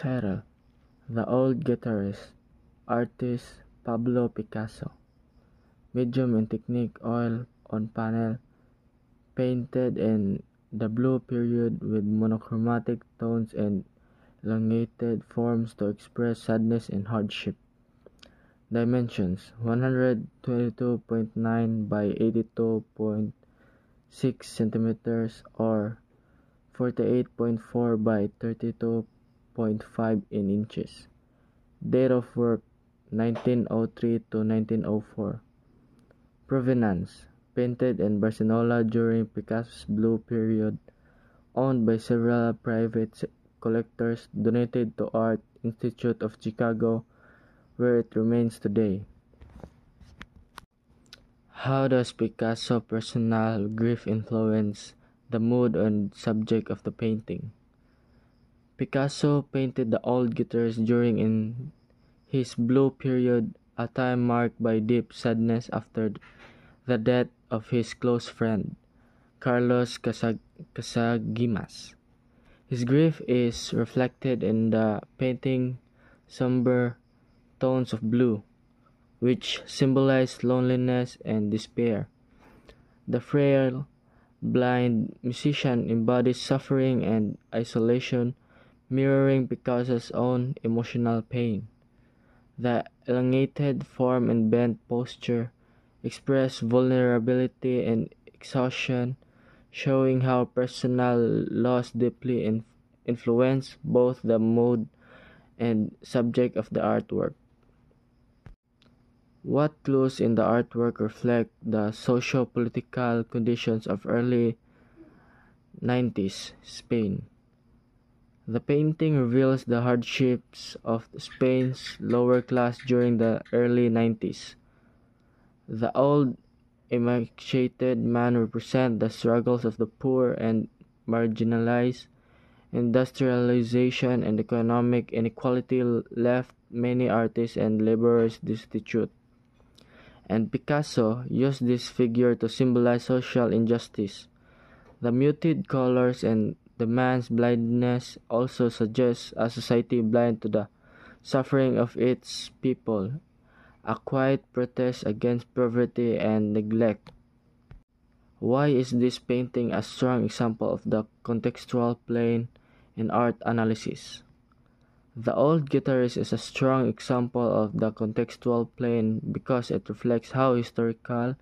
Title: The Old Guitarist, Artist Pablo Picasso. Medium and technique: oil on panel, painted in the blue period with monochromatic tones and elongated forms to express sadness and hardship. Dimensions: 122.9 by 82.6 centimeters or 48.4 by 32.5 in inches. Date of work: 1903 to 1904. Provenance: painted in Barcelona during Picasso's blue period. Owned by several private collectors. Donated to Art Institute of Chicago, where it remains today. How does Picasso's personal grief influence the mood and subject of the painting? Picasso painted the old guitarist during in his blue period, a time marked by deep sadness after the death of his close friend, Carlos Casagemas. His grief is reflected in the painting's somber tones of blue, which symbolize loneliness and despair. The frail, blind musician embodies suffering and isolation, mirroring Picasso's own emotional pain. The elongated form and bent posture express vulnerability and exhaustion, showing how personal loss deeply influence both the mood and subject of the artwork. What clues in the artwork reflect the socio-political conditions of early 90s Spain? The painting reveals the hardships of Spain's lower class during the early 90s. The old emaciated man represents the struggles of the poor and marginalized. Industrialization and economic inequality left many artists and laborers destitute, and Picasso used this figure to symbolize social injustice. The muted colors and the man's blindness also suggest a society blind to the suffering of its people, a quiet protest against poverty and neglect. Why is this painting a strong example of the contextual plane in art analysis? The Old Guitarist is a strong example of the contextual plane because it reflects how historical